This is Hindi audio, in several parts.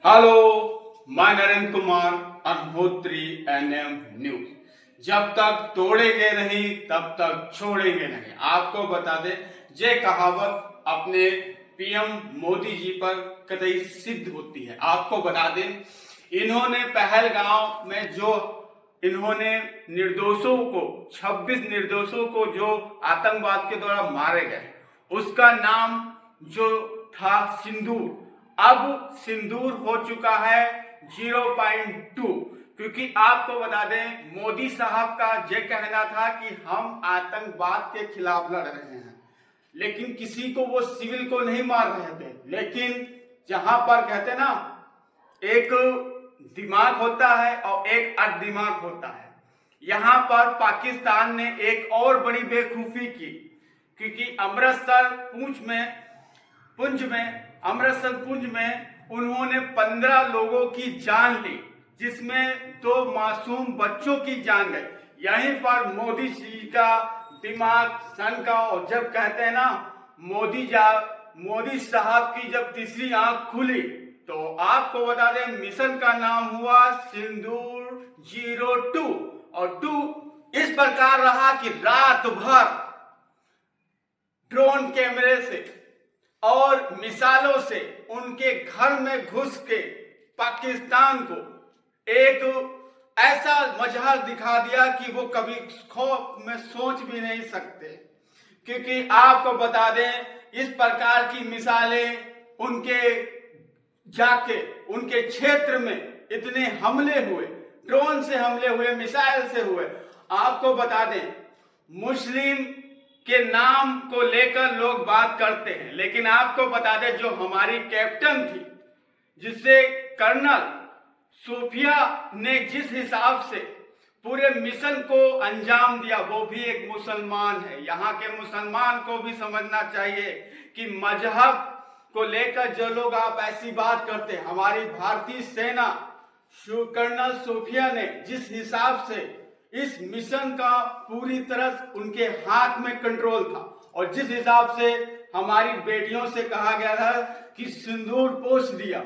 हेलो, मैं नरेंद्र कुमार अग्निहोत्री एनएम न्यूज। जब तक तोड़ेंगे नहीं तब तक छोड़ेंगे नहीं। आपको बता दें, ये कहावत अपने पीएम मोदी जी पर कतई सिद्ध होती है। आपको बता दें, इन्होंने पहलगांव में जो इन्होंने निर्दोषों को 26 निर्दोषों को जो आतंकवाद के द्वारा मारे गए, उसका नाम जो था सिंदूर, अब सिंदूर हो चुका है 0.2। क्योंकि आपको बता दें, मोदी साहब का यह कहना था कि हम आतंकवाद के खिलाफ लड़ रहे हैं, लेकिन किसी को वो सिविल को नहीं मार रहे थे। लेकिन जहां पर कहते ना, एक दिमाग होता है और एक अदिमाग होता है, यहां पर पाकिस्तान ने एक और बड़ी बेवकूफी की। क्योंकि अमृतसर पुंज में उन्होंने 15 लोगों की जान ली, जिसमें 2 मासूम बच्चों की जान गई। यहीं पर मोदी जी का दिमाग सनका। और जब कहते हैं ना, मोदी साहब की जब तीसरी आंख खुली, तो आपको बता दें मिशन का नाम हुआ सिंदूर 02। और 2 इस प्रकार रहा कि रात भर ड्रोन कैमरे से और मिसाइलों से उनके घर में घुस के पाकिस्तान को एक ऐसा मजहर दिखा दिया कि वो कभी खौफ में सोच भी नहीं सकते। क्योंकि आपको बता दें, इस प्रकार की मिसाइलें उनके क्षेत्र में इतने हमले हुए, ड्रोन से हमले हुए, मिसाइल से हुए। आपको बता दें, मुस्लिम के नाम को लेकर लोग बात करते हैं, लेकिन आपको बता दें, जो हमारी कैप्टन थी, जिसे कर्नल सोफिया ने जिस हिसाब से पूरे मिशन को अंजाम दिया, वो भी एक मुसलमान है। यहाँ के मुसलमान को भी समझना चाहिए कि मजहब को लेकर जो लोग आप ऐसी बात करते हैं, हमारी भारतीय सेना कर्नल सोफिया ने जिस हिसाब से इस मिशन का पूरी तरह उनके हाथ में कंट्रोल था, और जिस हिसाब से हमारी बेटियों से कहा गया था कि सिंदूर पोष दिया,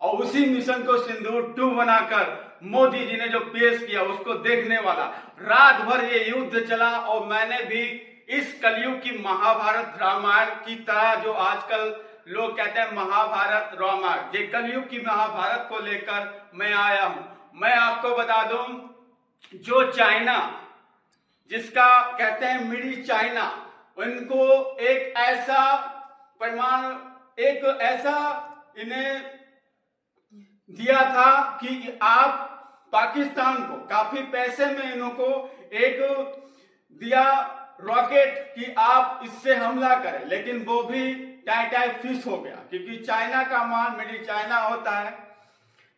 और उसी मिशन को सिंदूर 2 बनाकर मोदी जी ने जो पेश किया, उसको देखने वाला रात भर ये युद्ध चला। और मैंने भी इस कलयुग की महाभारत रामायण की तरह, जो आजकल लोग कहते हैं महाभारत रामायण, ये कलयुग की महाभारत को लेकर मैं आया हूं। मैं आपको बता दूं, जो चाइना, जिसका कहते हैं मिडी चाइना, उनको एक ऐसा इन्हें दिया था कि आप पाकिस्तान को काफी पैसे में इनको एक दिया रॉकेट कि आप इससे हमला करें, लेकिन वो भी टाई फिश हो गया। क्योंकि चाइना का माल मिडी चाइना होता है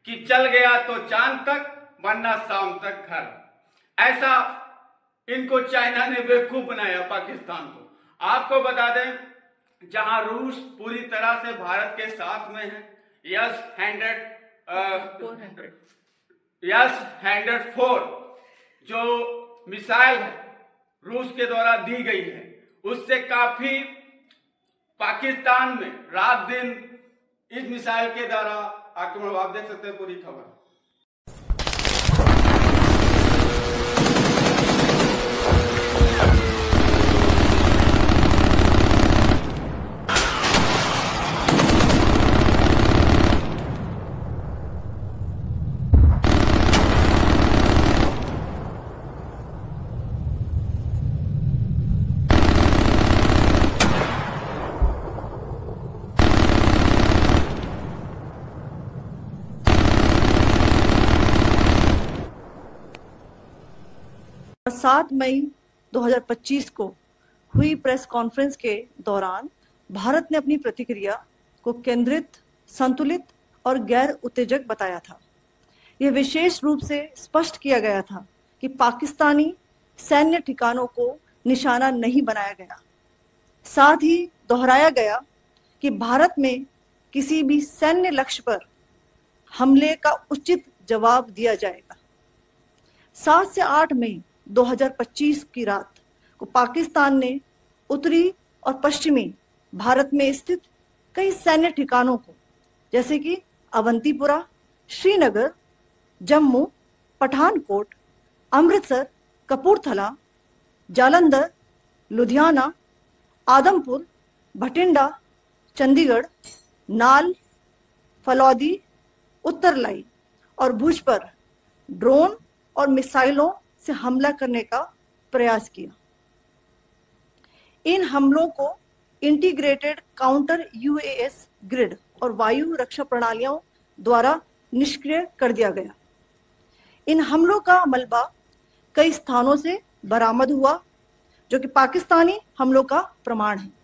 कि चल गया तो चांद तक, वरना शाम तक घर। ऐसा इनको चाइना ने बेवकूफ बनाया पाकिस्तान को। आपको बता दें, जहां रूस पूरी तरह से भारत के साथ में है, S-104 जो मिसाइल है रूस के द्वारा दी गई है, उससे काफी पाकिस्तान में रात दिन इस मिसाइल के द्वारा आक्रमण। आप देख सकते हैं पूरी खबर। और 7 मई 2025 को हुई प्रेस कॉन्फ्रेंस के दौरान भारत ने अपनी प्रतिक्रिया को केंद्रित, संतुलित और गैर उत्तेजक बताया था। यह विशेष रूप से स्पष्ट किया गया था कि पाकिस्तानी सैन्य ठिकानों को निशाना नहीं बनाया गया। साथ ही दोहराया गया कि भारत में किसी भी सैन्य लक्ष्य पर हमले का उचित जवाब दिया जाएगा। 7 से 8 मई 2025 की रात को पाकिस्तान ने उत्तरी और पश्चिमी भारत में स्थित कई सैन्य ठिकानों को, जैसे कि अवंतीपुरा, श्रीनगर, जम्मू, पठानकोट, अमृतसर, कपूरथला, जालंधर, लुधियाना, आदमपुर, भटिंडा, चंडीगढ़, नाल, फलौदी, उत्तरलाई और भुज पर ड्रोन और मिसाइलों से हमला करने का प्रयास किया। इन हमलों को इंटीग्रेटेड काउंटर यूएस ग्रिड और वायु रक्षा प्रणालियों द्वारा निष्क्रिय कर दिया गया। इन हमलों का मलबा कई स्थानों से बरामद हुआ, जो कि पाकिस्तानी हमलों का प्रमाण है।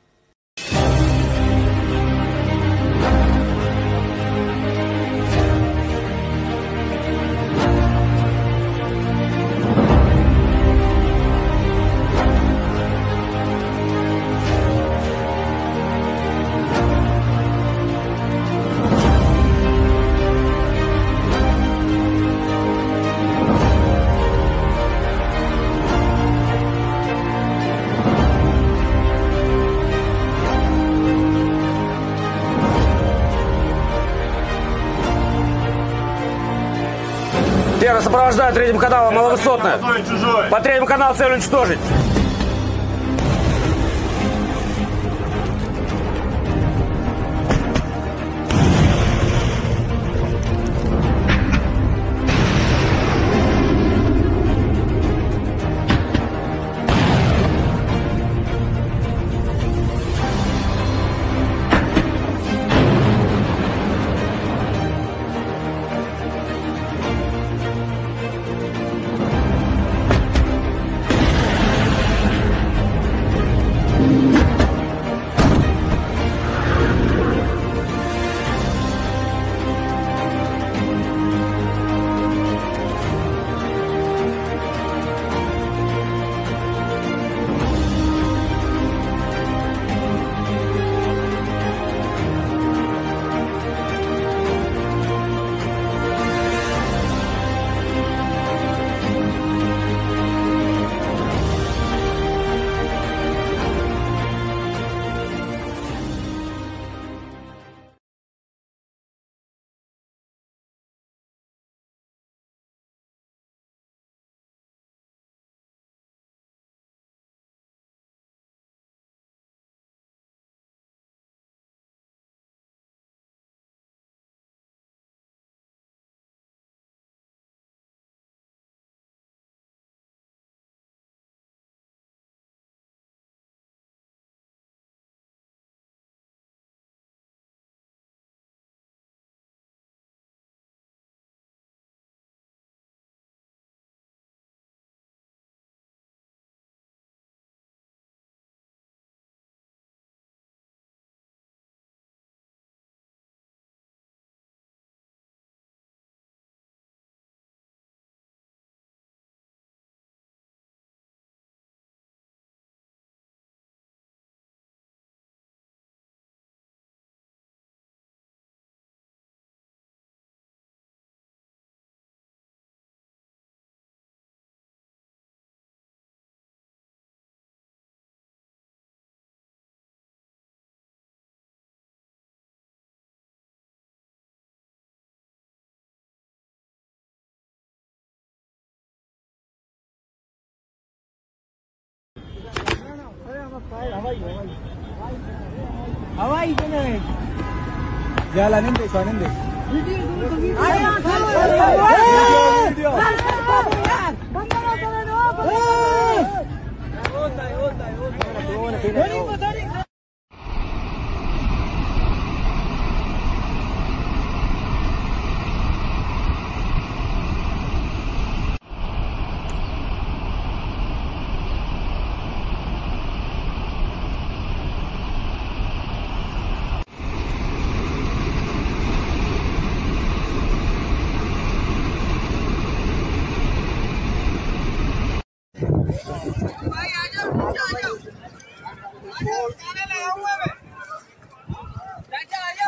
Первый сопровождаю третьим каналом маловысотная. По третьему каналу цель уничтожить. Hawai ko na. Jalanin deh, soalin deh.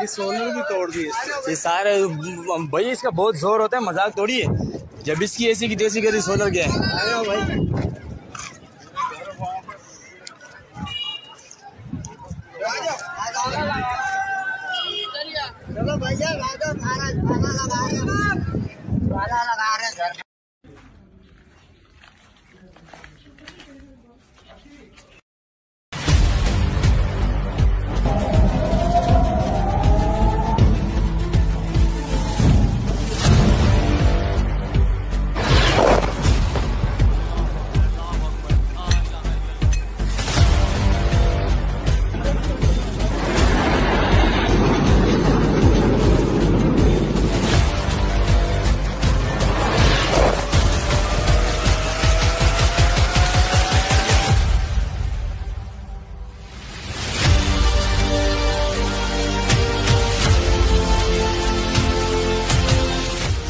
ये सोलर भी तोड़ दिए ये सारे भाई, इसका बहुत जोर होता है, मजाक तोड़िए। जब इसकी ऐसी की देसी गरी सोलर गया चलो भैया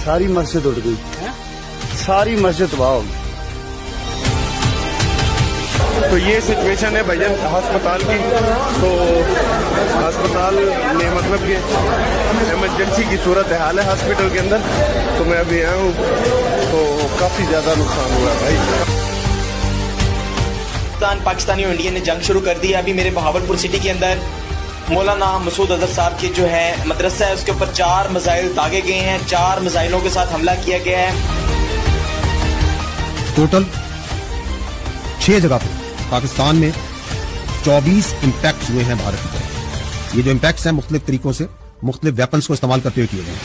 सारी मस्जिद उड़ गई, सारी मस्जिद तबाह हो गई। तो ये सिचुएशन है भैया अस्पताल की। तो अस्पताल में मतलब कि इमरजेंसी की सूरत हाल है हॉस्पिटल के अंदर। तो मैं अभी आया हूँ, तो काफी ज्यादा नुकसान हुआ है भाई। पाकिस्तानी और इंडियन ने जंग शुरू कर दी है। अभी मेरे बहावलपुर सिटी के अंदर मौलाना मसूद अजहर साहब के जो है मदरसा है, उसके ऊपर 4 मिसाइल दागे गए हैं। 4 मिसाइलों के साथ हमला किया गया है। टोटल 6 जगह पे पाकिस्तान में 24 इम्पैक्ट हुए हैं भारत की तरफ। ये जो इम्पैक्ट्स हैं मुख्तलिफ तरीकों से मुख्तलिफ वेपन्स को इस्तेमाल करते हुए किए गए हैं।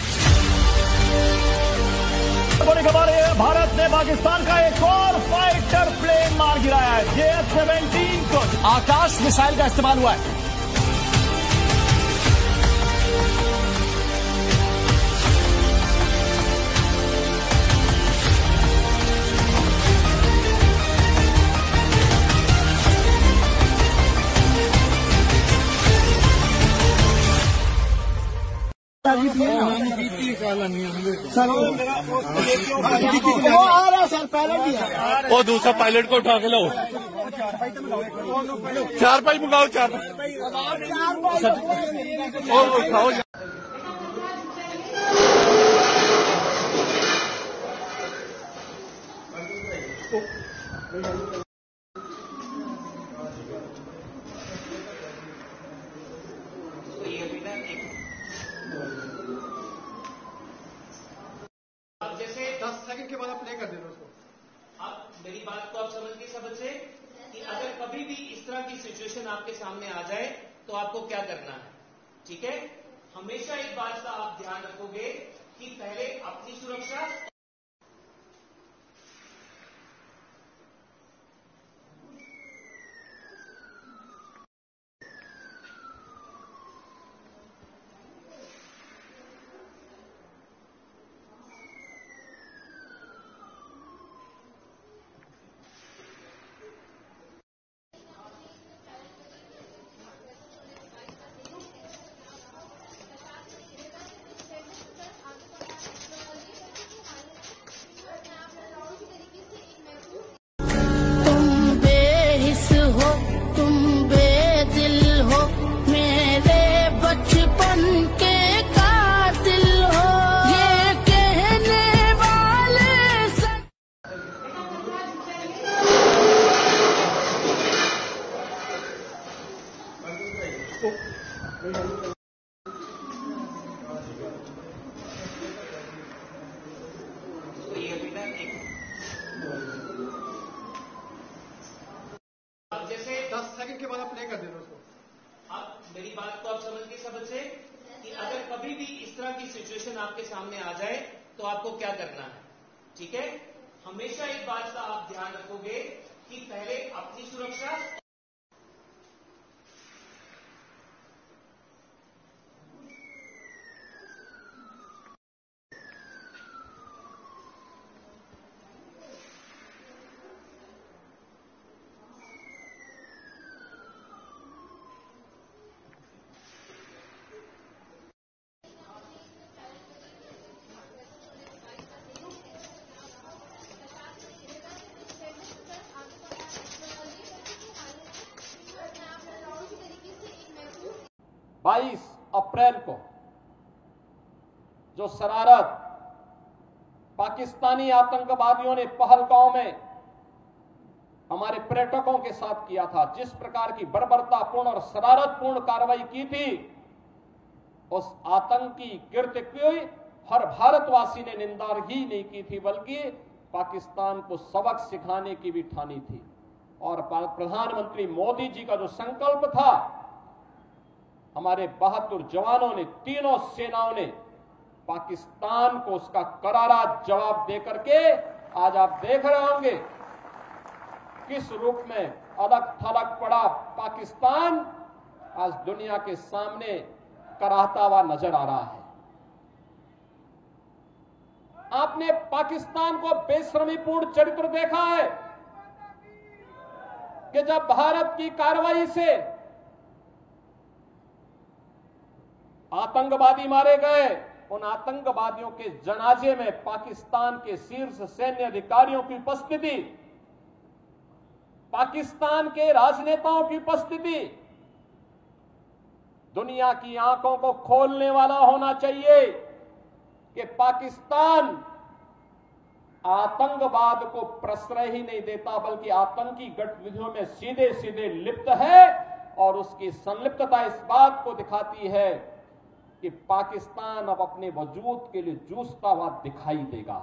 बड़ी खबर है, भारत ने पाकिस्तान का एक और फाइटर प्लेन मार गिराया है। JF-17 को आकाश मिसाइल का इस्तेमाल हुआ है। वो दूसरा पायलट को उठा के लो। 4 पाई मंगाओ, 4 उठाओ। जैसे 10 सेकंड के बाद आप प्ले कर देना उसको। आप मेरी बात को आप समझ गए सब बच्चे कि अगर कभी भी इस तरह की सिचुएशन आपके सामने आ जाए तो आपको क्या करना है, ठीक है? हमेशा एक बात का आप ध्यान रखोगे कि पहले अपनी सुरक्षा। जैसे 10 सेकंड के बाद आप प्ले कर देना उसको। आप मेरी बात को आप समझ गए सब बच्चे कि अगर कभी भी इस तरह की सिचुएशन आपके सामने आ जाए तो आपको क्या करना है, ठीक है? हमेशा एक बात का आप ध्यान रखोगे कि पहले अपनी सुरक्षा। बाईस अप्रैल को जो शरारत पाकिस्तानी आतंकवादियों ने पहलगांव में हमारे पर्यटकों के साथ किया था, जिस प्रकार की बर्बरतापूर्ण और शरारतपूर्ण कार्रवाई की थी, उस आतंकी कृत्य की हर भारतवासी ने निंदा ही नहीं की थी, बल्कि पाकिस्तान को सबक सिखाने की भी ठानी थी। और प्रधानमंत्री मोदी जी का जो संकल्प था, हमारे बहादुर जवानों ने, तीनों सेनाओं ने पाकिस्तान को उसका करारा जवाब देकर के आज आप देख रहे होंगे किस रूप में अलग थलग पड़ा पाकिस्तान आज दुनिया के सामने कराहता हुआ नजर आ रहा है। आपने पाकिस्तान को बेशर्मीपूर्ण चरित्र देखा है कि जब भारत की कार्रवाई से आतंकवादी मारे गए, उन आतंकवादियों के जनाजे में पाकिस्तान के शीर्ष सैन्य अधिकारियों की उपस्थिति, पाकिस्तान के राजनेताओं की उपस्थिति दुनिया की आंखों को खोलने वाला होना चाहिए कि पाकिस्तान आतंकवाद को प्रश्रय ही नहीं देता, बल्कि आतंकी गतिविधियों में सीधे सीधे लिप्त है। और उसकी संलिप्तता इस बात को दिखाती है कि पाकिस्तान अब अपने वजूद के लिए जूझता हुआ दिखाई देगा।